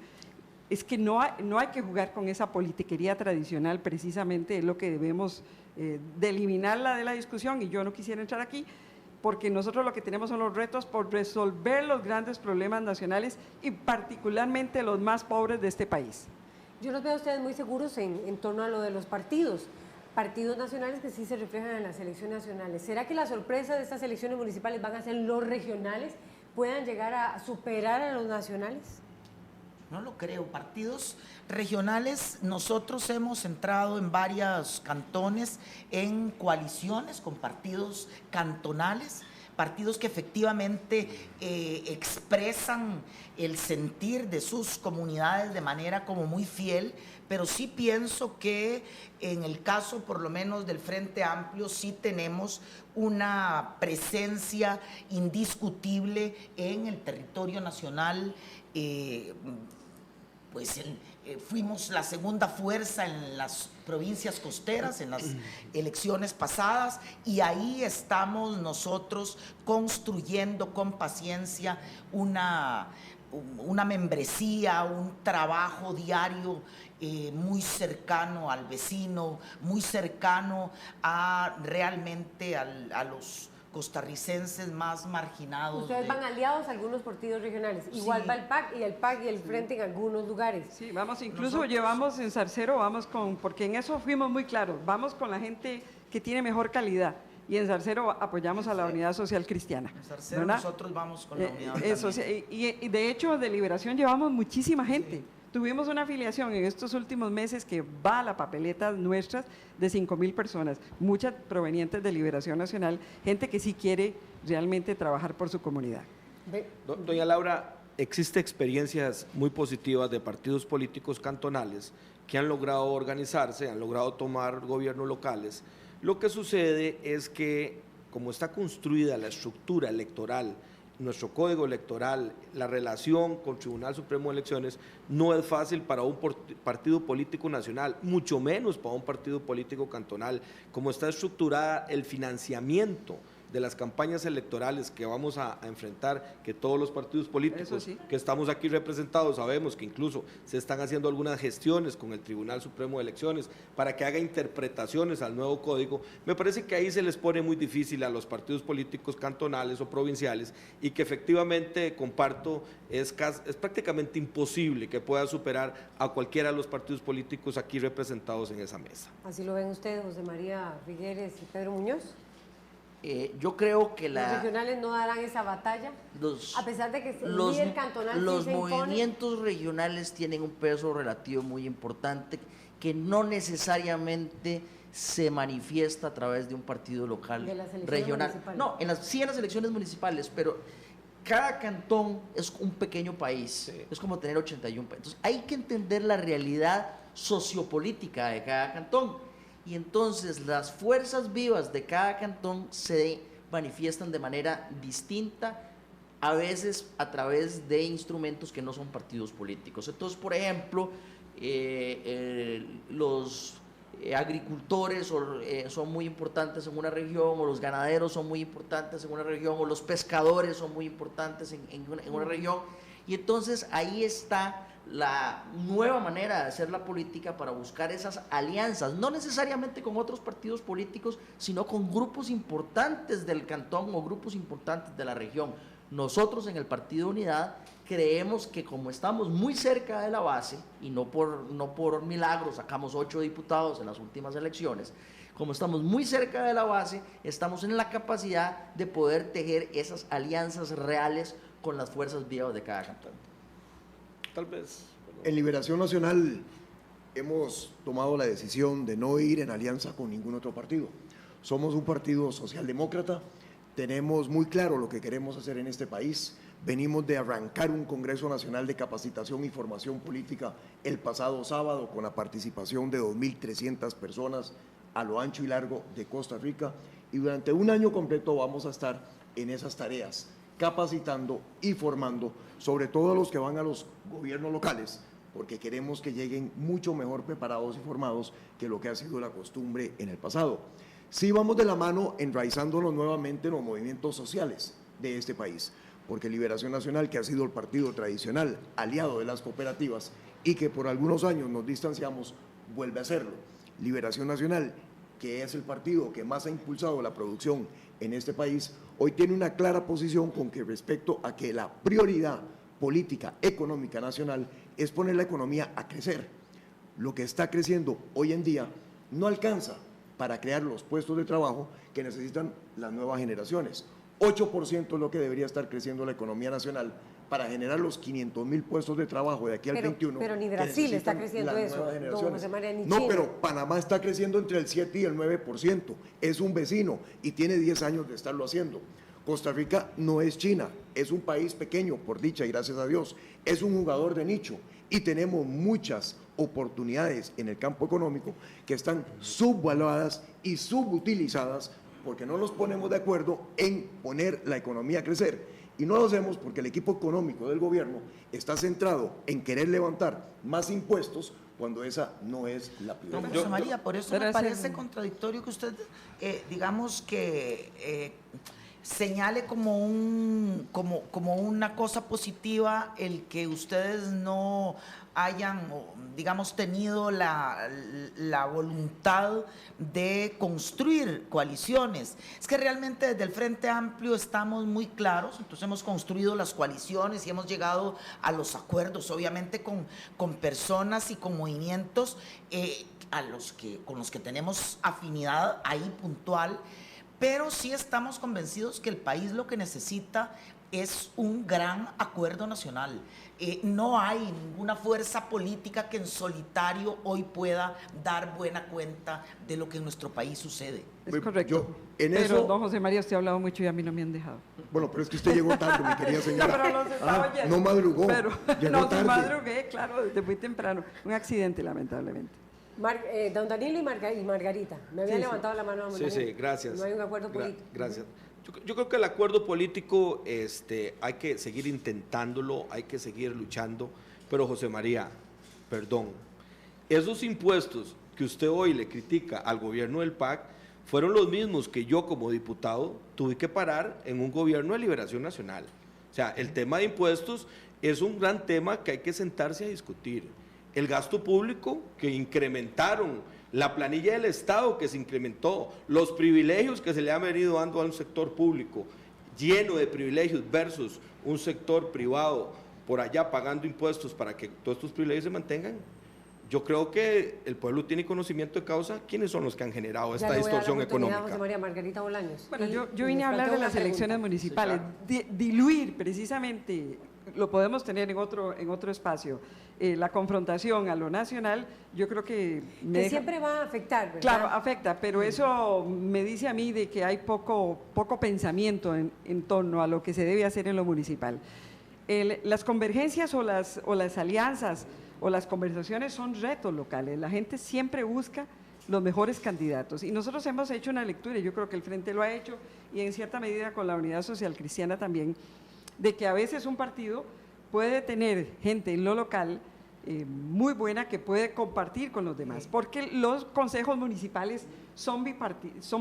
es que no hay que jugar con esa politiquería tradicional, precisamente es lo que debemos de eliminarla de la discusión, y yo no quisiera entrar aquí, porque nosotros lo que tenemos son los retos por resolver los grandes problemas nacionales y particularmente los más pobres de este país. Yo los veo a ustedes muy seguros en torno a lo de los partidos nacionales que sí se reflejan en las elecciones nacionales. ¿Será que la sorpresa de estas elecciones municipales van a ser los regionales? ¿Puedan llegar a superar a los nacionales? No lo creo. Partidos regionales, nosotros hemos entrado en varios cantones en coaliciones con partidos cantonales, partidos que efectivamente expresan el sentir de sus comunidades de manera como muy fiel, pero sí pienso que en el caso por lo menos del Frente Amplio sí tenemos una presencia indiscutible en el territorio nacional. Fuimos la segunda fuerza en las provincias costeras en las elecciones pasadas, y ahí estamos nosotros construyendo con paciencia una una membresía, un trabajo diario muy cercano al vecino, muy cercano a realmente a los costarricenses más marginados. Ustedes van aliados a algunos partidos regionales. Igual Sí. va el PAC y el Frente en algunos lugares. Sí, vamos, incluso llevamos en Zarcero, porque en eso fuimos muy claros, vamos con la gente que tiene mejor calidad. Y en Zarcero apoyamos a la Unidad Social Cristiana. En Zarcero ¿verdad? nosotros vamos con la unidad Eso, también. y de hecho de Liberación llevamos muchísima gente. Sí. Tuvimos una afiliación en estos últimos meses que va a la papeleta nuestras de 5,000 personas, muchas provenientes de Liberación Nacional, gente que sí quiere realmente trabajar por su comunidad. Doña Laura, existen experiencias muy positivas de partidos políticos cantonales que han logrado organizarse, han logrado tomar gobiernos locales. Lo que sucede es que, como está construida la estructura electoral, nuestro código electoral, la relación con Tribunal Supremo de Elecciones, no es fácil para un partido político nacional, mucho menos para un partido político cantonal. Como está estructurada el financiamiento de las campañas electorales que vamos a enfrentar, que todos los partidos políticos que estamos aquí representados sabemos que incluso se están haciendo algunas gestiones con el Tribunal Supremo de Elecciones para que haga interpretaciones al nuevo código, me parece que ahí se les pone muy difícil a los partidos políticos cantonales o provinciales y que efectivamente, comparto, es prácticamente imposible que pueda superar a cualquiera de los partidos políticos aquí representados en esa mesa. ¿Así lo ven ustedes, José María Figueres y Pedro Muñoz? Yo creo que ¿Los regionales no darán esa batalla? A pesar de que el líder cantonal los sí se impone. movimientos regionales tienen un peso relativo muy importante que no necesariamente se manifiesta a través de un partido local regional. No, sí en las elecciones municipales, pero cada cantón es un pequeño país, sí. Es como tener 81 países. Entonces hay que entender la realidad sociopolítica de cada cantón. Y entonces las fuerzas vivas de cada cantón se manifiestan de manera distinta, a veces a través de instrumentos que no son partidos políticos. Entonces, por ejemplo, los agricultores son muy importantes en una región, o los ganaderos son muy importantes en una región, o los pescadores son muy importantes en una región. Y entonces ahí está la nueva manera de hacer la política para buscar esas alianzas, no necesariamente con otros partidos políticos, sino con grupos importantes del cantón o grupos importantes de la región. Nosotros en el Partido Unidad creemos que como estamos muy cerca de la base, y no por milagro sacamos 8 diputados en las últimas elecciones, como estamos muy cerca de la base, estamos en la capacidad de poder tejer esas alianzas reales con las fuerzas vivas de cada cantón. Tal vez. En Liberación Nacional hemos tomado la decisión de no ir en alianza con ningún otro partido. Somos un partido socialdemócrata, tenemos muy claro lo que queremos hacer en este país. Venimos de arrancar un Congreso Nacional de Capacitación y Formación Política el pasado sábado con la participación de 2.300 personas a lo ancho y largo de Costa Rica, y durante un año completo vamos a estar en esas tareas, capacitando y formando, sobre todo a los que van a los gobiernos locales, porque queremos que lleguen mucho mejor preparados y formados que lo que ha sido la costumbre en el pasado. Sí vamos de la mano enraizándonos nuevamente en los movimientos sociales de este país, porque Liberación Nacional, que ha sido el partido tradicional, aliado de las cooperativas, y que por algunos años nos distanciamos, vuelve a serlo. Liberación Nacional, que es el partido que más ha impulsado la producción en este país, hoy tiene una clara posición con que respecto a que la prioridad política económica nacional es poner la economía a crecer. Lo que está creciendo hoy en día no alcanza para crear los puestos de trabajo que necesitan las nuevas generaciones. 8% es lo que debería estar creciendo la economía nacional para generar los 500,000 puestos de trabajo de aquí al 21. Pero ni Brasil está creciendo eso, don José María, ni Chile. No, pero Panamá está creciendo entre el 7 y el 9%. Es un vecino y tiene 10 años de estarlo haciendo. Costa Rica no es China, es un país pequeño, por dicha y gracias a Dios. Es un jugador de nicho y tenemos muchas oportunidades en el campo económico que están subvaluadas y subutilizadas porque no nos ponemos de acuerdo en poner la economía a crecer. Y no lo hacemos porque el equipo económico del gobierno está centrado en querer levantar más impuestos cuando esa no es la prioridad. Don José María, por eso me parece contradictorio que usted, digamos que señale como una cosa positiva el que ustedes no hayan, digamos, tenido la voluntad de construir coaliciones. Es que realmente desde el Frente Amplio estamos muy claros, entonces hemos construido las coaliciones y hemos llegado a los acuerdos, obviamente con personas y con movimientos con los que tenemos afinidad ahí puntual, pero sí estamos convencidos que el país lo que necesita es un gran acuerdo nacional. No hay ninguna fuerza política que en solitario hoy pueda dar buena cuenta de lo que en nuestro país sucede. Es correcto. Pero, don José María, usted ha hablado mucho y a mí no me han dejado. Bueno, pero es que usted llegó tarde, mi querida señora. No, pero los estaba oyendo. No madrugó, llegó no, tarde. sí madrugué, claro, desde muy temprano. Un accidente, lamentablemente. Don Danilo y Margarita, me habían levantado la mano. Sí, gracias. No hay un acuerdo político. Gracias. Yo creo que el acuerdo político hay que seguir intentándolo, hay que seguir luchando, pero José María, perdón, esos impuestos que usted hoy le critica al gobierno del PAC fueron los mismos que yo como diputado tuve que parar en un gobierno de liberación nacional. O sea, el tema de impuestos es un gran tema que hay que sentarse a discutir. El gasto público que incrementaron, la planilla del Estado que se incrementó, los privilegios que se le han venido dando a un sector público lleno de privilegios versus un sector privado por allá pagando impuestos para que todos estos privilegios se mantengan. Yo creo que el pueblo tiene conocimiento de causa. ¿Quiénes son los que han generado esta distorsión económica? José María Margarita Bolaños. Bueno, yo vine a hablar de las elecciones municipales, sí, claro. Diluir precisamente, lo podemos tener en otro espacio, la confrontación a lo nacional, yo creo que siempre va a afectar, ¿verdad? Claro, afecta, pero eso me dice a mí de que hay poco pensamiento en torno a lo que se debe hacer en lo municipal. Las convergencias o las alianzas o las conversaciones son retos locales, la gente siempre busca los mejores candidatos y nosotros hemos hecho una lectura, y yo creo que el Frente lo ha hecho y en cierta medida con la Unidad Social Cristiana también, de que a veces un partido puede tener gente en lo local muy buena que puede compartir con los demás, porque los consejos municipales son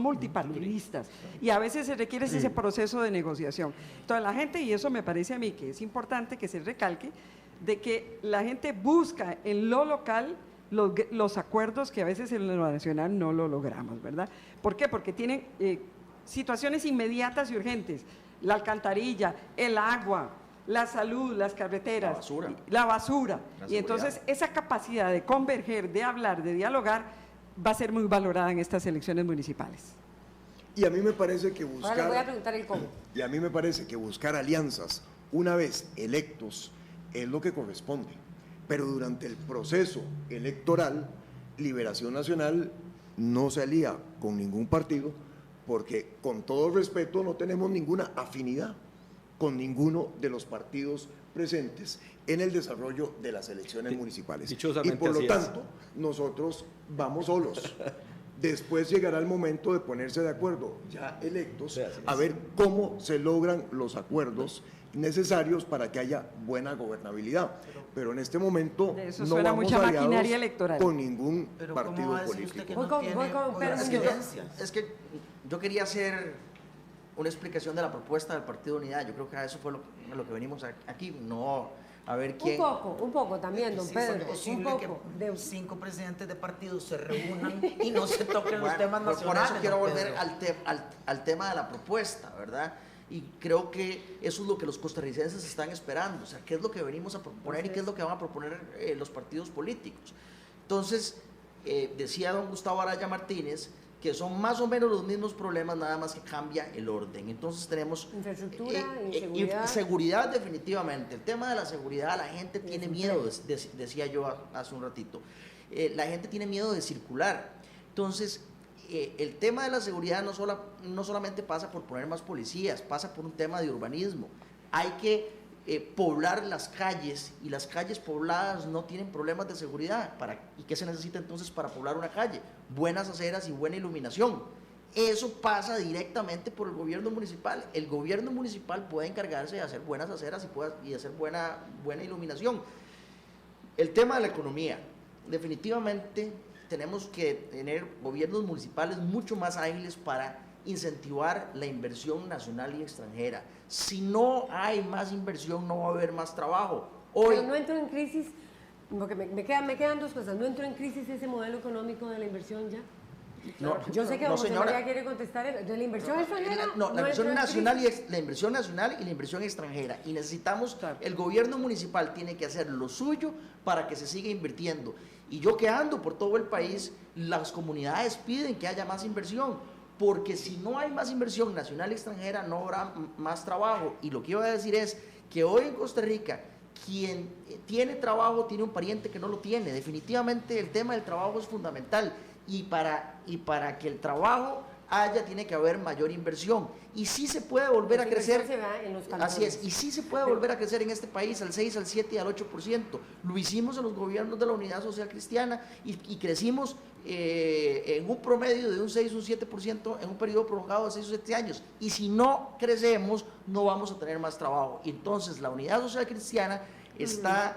multipartidistas y a veces se requiere ese proceso de negociación. Entonces la gente, y eso me parece a mí que es importante que se recalque, de que la gente busca en lo local los acuerdos que a veces en lo nacional no lo logramos, ¿verdad? ¿Por qué? Porque tienen situaciones inmediatas y urgentes, la alcantarilla, el agua, la salud, las carreteras, la basura. Y entonces esa capacidad de converger, de hablar, de dialogar, va a ser muy valorada en estas elecciones municipales. Y a mí me parece que buscar... Ahora le voy a preguntar el cómo. Y a mí me parece que buscar alianzas, una vez electos, es lo que corresponde. Pero durante el proceso electoral, Liberación Nacional no se alía con ningún partido, porque con todo respeto no tenemos ninguna afinidad con ninguno de los partidos presentes en el desarrollo de las elecciones municipales. Y por lo tanto, nosotros vamos solos. Después llegará el momento de ponerse de acuerdo, ya electos, a ver cómo se logran los acuerdos necesarios para que haya buena gobernabilidad. Pero en este momento no vamos mucha aliados maquinaria electoral con ningún partido político. Es que yo quería hacer una explicación de la propuesta del Partido de Unidad. Yo creo que a eso fue lo que venimos aquí, no a ver quién... Un poco también, don Pedro. Es posible que 5 presidentes de partidos se reúnan y no se toquen los temas nacionales. Por eso quiero volver al tema de la propuesta, ¿verdad? Y creo que eso es lo que los costarricenses están esperando, o sea, qué es lo que venimos a proponer y qué es lo que van a proponer los partidos políticos. Entonces, decía don Gustavo Araya Martínez, que son más o menos los mismos problemas, nada más que cambia el orden. Entonces tenemos... Infraestructura, inseguridad. Seguridad, definitivamente. El tema de la seguridad, la gente tiene miedo, decía yo hace un ratito. La gente tiene miedo de circular. Entonces, el tema de la seguridad no solamente pasa por poner más policías, pasa por un tema de urbanismo. Hay que poblar las calles, y las calles pobladas no tienen problemas de seguridad. ¿Y qué se necesita entonces para poblar una calle? Buenas aceras y buena iluminación. Eso pasa directamente por el gobierno municipal. El gobierno municipal puede encargarse de hacer buenas aceras y hacer buena iluminación. El tema de la economía, definitivamente tenemos que tener gobiernos municipales mucho más ágiles para incentivar la inversión nacional y extranjera. Si no hay más inversión, no va a haber más trabajo. Hoy, pero no entro en crisis, porque me quedan dos cosas. ¿No entró en crisis ese modelo económico de la inversión ya? no, Yo sé que no, José señora. María quiere contestar. ¿De la inversión extranjera? No, la inversión entró en nacional crisis. la inversión nacional y la inversión extranjera. Y necesitamos, el gobierno municipal tiene que hacer lo suyo para que se siga invirtiendo. Y yo que ando por todo el país, las comunidades piden que haya más inversión, porque si no hay más inversión nacional y extranjera, no habrá más trabajo. Y lo que iba a decir es que hoy en Costa Rica, quien tiene trabajo tiene un pariente que no lo tiene. Definitivamente el tema del trabajo es fundamental. Y para que el trabajo haya, tiene que haber mayor inversión. Y sí se puede volver a crecer. Se va en los cantones. Así es, y sí se puede volver a crecer en este país al 6, al 7 y al 8%. Lo hicimos en los gobiernos de la Unidad Social Cristiana y crecimos en un promedio de un 6 o un 7% en un periodo prolongado de 6 o 7 años. Y si no crecemos, no vamos a tener más trabajo. Y entonces la Unidad Social Cristiana está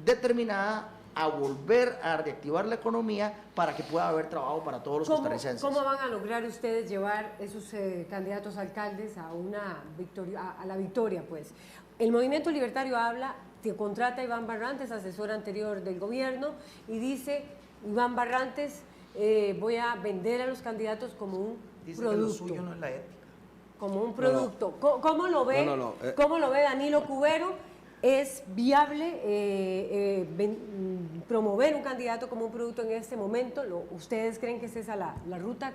determinada a volver a reactivar la economía para que pueda haber trabajo para todos los costarricenses. ¿Cómo van a lograr ustedes llevar esos candidatos a alcaldes a una victoria, a la victoria, pues? El Movimiento Libertario habla, que contrata a Iván Barrantes, asesor anterior del gobierno, y dice, Iván Barrantes, voy a vender a los candidatos como un Dice producto. que lo suyo no es la ética. Como un producto. ¿Cómo lo ve? ¿Cómo lo ve Danilo Cubero? ¿Es viable promover un candidato como un producto en este momento? ¿Ustedes creen que es esa la ruta?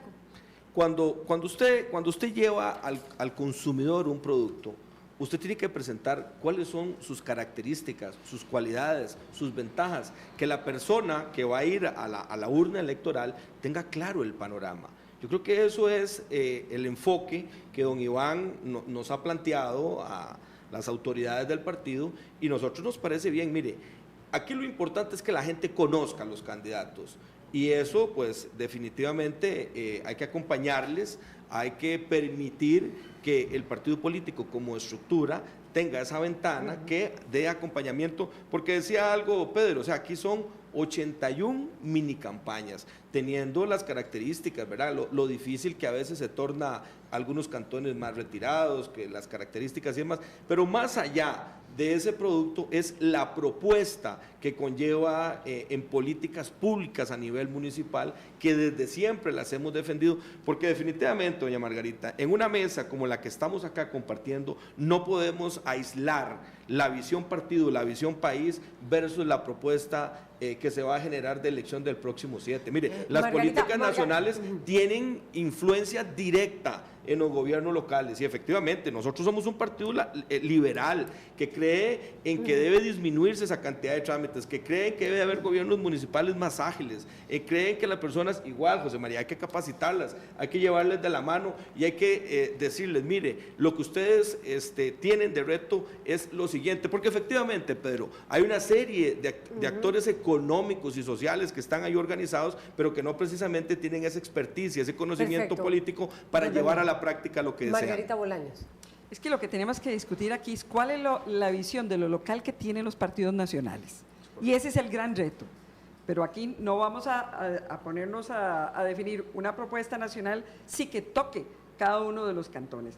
Cuando usted lleva al consumidor un producto, usted tiene que presentar cuáles son sus características, sus cualidades, sus ventajas, que la persona que va a ir a la urna electoral tenga claro el panorama. Yo creo que eso es el enfoque que don Iván nos ha planteado a las autoridades del partido, y nosotros nos parece bien. Mire, aquí lo importante es que la gente conozca a los candidatos, y eso pues definitivamente hay que acompañarles, hay que permitir que el partido político como estructura tenga esa ventana que dé acompañamiento, porque decía algo Pedro, o sea, aquí son 81 mini campañas, teniendo las características, ¿verdad? Lo difícil que a veces se torna algunos cantones más retirados, que las características y demás, pero más allá de ese producto es la propuesta que conlleva en políticas públicas a nivel municipal, que desde siempre las hemos defendido, porque definitivamente, doña Margarita, en una mesa como la que estamos acá compartiendo, no podemos aislar la visión partido, la visión país versus la propuesta que se va a generar de elección del próximo 7. Mire, las políticas nacionales tienen influencia directa en los gobiernos locales, y efectivamente nosotros somos un partido liberal que cree en que debe disminuirse esa cantidad de trámites, que cree que debe haber gobiernos municipales más ágiles, creen que las personas, igual José María, hay que capacitarlas, hay que llevarles de la mano y hay que decirles, mire, lo que ustedes tienen de reto es lo siguiente, porque efectivamente, Pedro, hay una serie de actores económicos y sociales que están ahí organizados, pero que no precisamente tienen esa experticia, ese conocimiento político para llevar a la práctica lo que desean. Margarita Bolaños. Es que lo que tenemos que discutir aquí es cuál es la visión de lo local que tienen los partidos nacionales. Y ese es el gran reto. Pero aquí no vamos a ponernos a definir una propuesta nacional, sí que toque cada uno de los cantones.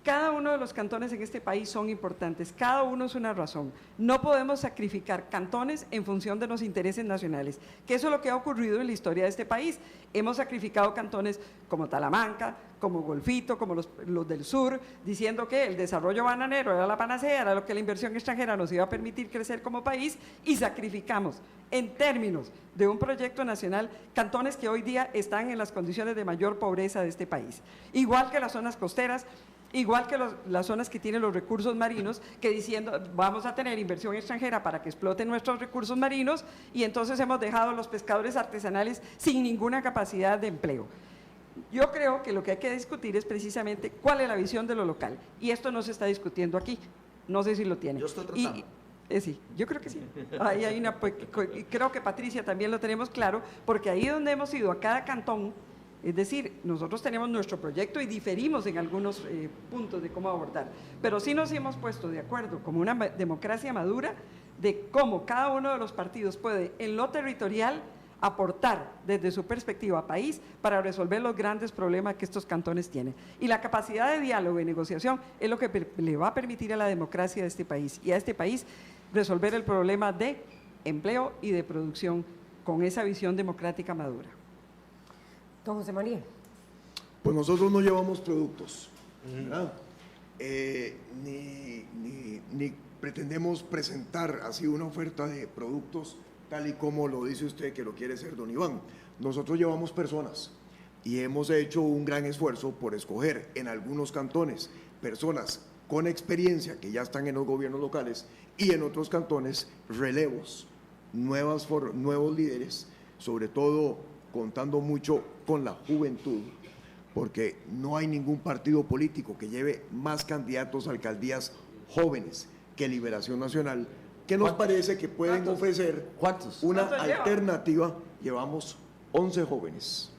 Cada uno de los cantones en este país son importantes, cada uno es una razón. No podemos sacrificar cantones en función de los intereses nacionales, que eso es lo que ha ocurrido en la historia de este país. Hemos sacrificado cantones como Talamanca, como Golfito, como los del sur, diciendo que el desarrollo bananero era la panacea, era lo que la inversión extranjera nos iba a permitir crecer como país, y sacrificamos en términos de un proyecto nacional cantones que hoy día están en las condiciones de mayor pobreza de este país. Igual que las zonas costeras, igual que las zonas que tienen los recursos marinos, que diciendo vamos a tener inversión extranjera para que exploten nuestros recursos marinos, y entonces hemos dejado a los pescadores artesanales sin ninguna capacidad de empleo. Yo creo que lo que hay que discutir es precisamente cuál es la visión de lo local, y esto no se está discutiendo aquí, no sé si lo tiene. Yo estoy tratando. Sí, yo creo que sí. Ahí hay creo que Patricia también lo tenemos claro, porque ahí donde hemos ido a cada cantón, es decir, nosotros tenemos nuestro proyecto y diferimos en algunos puntos de cómo abordar, pero sí nos hemos puesto de acuerdo como una democracia madura de cómo cada uno de los partidos puede en lo territorial aportar desde su perspectiva país para resolver los grandes problemas que estos cantones tienen. Y la capacidad de diálogo y negociación es lo que le va a permitir a la democracia de este país y a este país resolver el problema de empleo y de producción con esa visión democrática madura. Don José María. Pues nosotros no llevamos productos, ¿verdad? Ni pretendemos presentar así una oferta de productos tal y como lo dice usted que lo quiere ser don Iván. Nosotros llevamos personas y hemos hecho un gran esfuerzo por escoger en algunos cantones personas con experiencia que ya están en los gobiernos locales y en otros cantones relevos, nuevos líderes, sobre todo contando mucho con la juventud, porque no hay ningún partido político que lleve más candidatos a alcaldías jóvenes que Liberación Nacional, que nos parece que pueden ofrecer una alternativa. Llevamos 11 jóvenes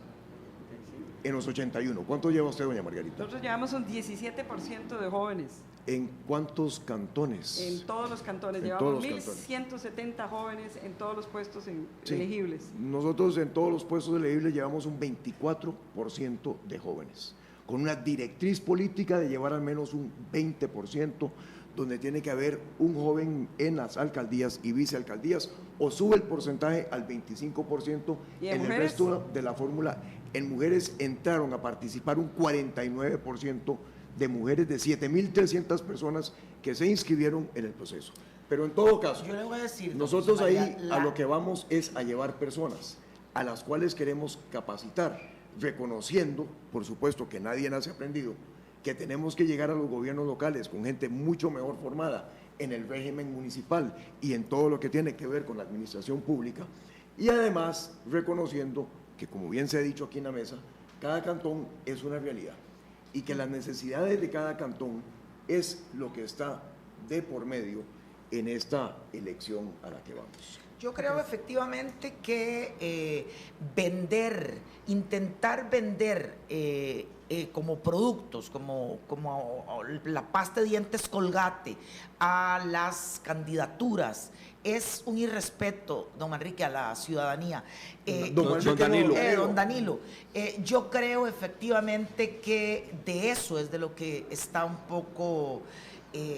en los 81. ¿Cuántos lleva usted, doña Margarita? Nosotros llevamos un 17% de jóvenes. ¿En cuántos cantones? En todos los cantones. Llevamos 1.170 jóvenes en todos los puestos elegibles. Nosotros en todos los puestos elegibles llevamos un 24% de jóvenes, con una directriz política de llevar al menos un 20%, donde tiene que haber un joven en las alcaldías y vicealcaldías, o sube el porcentaje al 25%. ¿Y en el resto de la fórmula, en mujeres entraron a participar un 49% de mujeres, de 7.300 personas que se inscribieron en el proceso. Pero en todo caso, yo le voy a decir, nosotros ahí a lo que vamos es a llevar personas a las cuales queremos capacitar, reconociendo, por supuesto, que nadie nace aprendido, que tenemos que llegar a los gobiernos locales con gente mucho mejor formada en el régimen municipal y en todo lo que tiene que ver con la administración pública, y además reconociendo que, como bien se ha dicho aquí en la mesa, cada cantón es una realidad y que las necesidades de cada cantón es lo que está de por medio en esta elección a la que vamos. Yo creo efectivamente que intentar vender como productos, como la pasta de dientes Colgate a las candidaturas, es un irrespeto, don Manrique, a la ciudadanía. Don Danilo, yo creo efectivamente que de eso es de lo que está un poco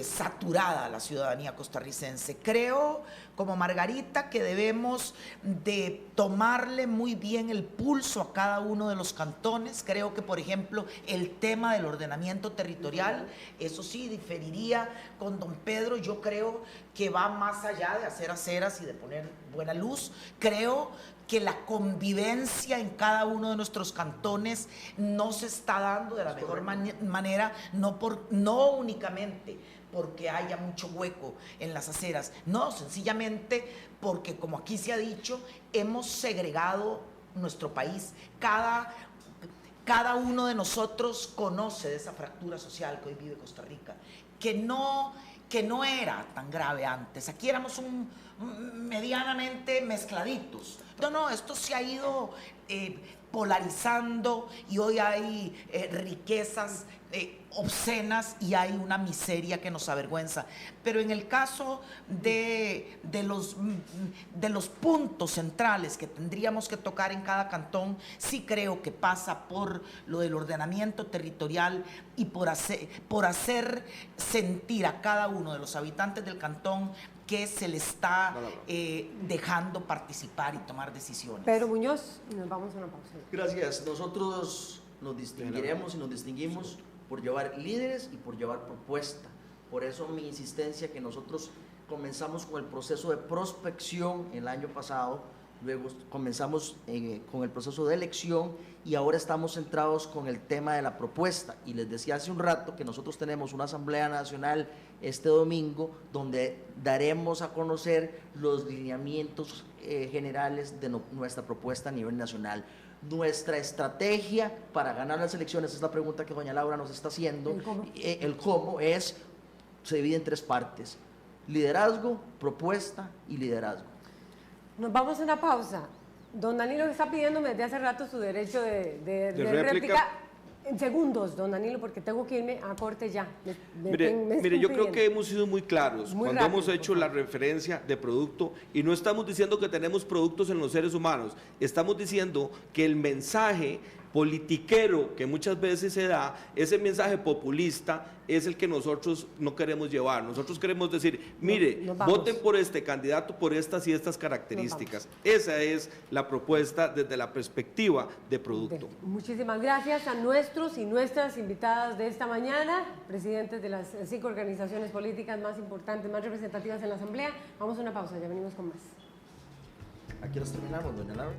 saturada la ciudadanía costarricense. Creo, como Margarita, que debemos de tomarle muy bien el pulso a cada uno de los cantones. Creo que, por ejemplo, el tema del ordenamiento territorial, eso sí, diferiría con don Pedro. Yo creo que va más allá de hacer aceras y de poner buena luz. Creo que la convivencia en cada uno de nuestros cantones no se está dando de la mejor manera, no únicamente porque haya mucho hueco en las aceras, no, sencillamente porque, como aquí se ha dicho, hemos segregado nuestro país. Cada uno de nosotros conoce de esa fractura social que hoy vive Costa Rica, que no era tan grave antes. Aquí éramos medianamente mezcladitos. No, esto se ha ido polarizando y hoy hay riquezas obscenas y hay una miseria que nos avergüenza. Pero en el caso de los puntos centrales que tendríamos que tocar en cada cantón, sí creo que pasa por lo del ordenamiento territorial y por hacer sentir a cada uno de los habitantes del cantón que se le está dejando participar y tomar decisiones. Pedro Muñoz, y nos vamos a una pausa. Gracias. Nosotros nos distinguiremos y nos distinguimos por llevar líderes y por llevar propuesta. Por eso mi insistencia que nosotros comenzamos con el proceso de prospección el año pasado, luego comenzamos con el proceso de elección y ahora estamos centrados con el tema de la propuesta. Y les decía hace un rato que nosotros tenemos una Asamblea Nacional este domingo donde daremos a conocer los lineamientos generales de nuestra propuesta a nivel nacional. Nuestra estrategia para ganar las elecciones, es la pregunta que doña Laura nos está haciendo. El cómo se divide en tres partes: liderazgo, propuesta y liderazgo. Nos vamos a una pausa. Don Danilo está pidiéndome desde hace rato su derecho de réplica. En segundos, don Danilo, porque tengo que irme a corte ya. Mire, yo creo que hemos sido muy claros Muy cuando rápido, hemos hecho la referencia de producto, y no estamos diciendo que tenemos productos en los seres humanos, estamos diciendo que el mensaje politiquero que muchas veces se da, ese mensaje populista, es el que nosotros no queremos llevar. Nosotros queremos decir, mire, voten por este candidato por estas y estas características. Esa es la propuesta desde la perspectiva de producto. Muchísimas gracias a nuestros y nuestras invitadas de esta mañana, presidentes de las 5 organizaciones políticas más importantes, más representativas en la Asamblea. Vamos a una pausa, ya venimos con más. Aquí nos terminamos, doña Laura.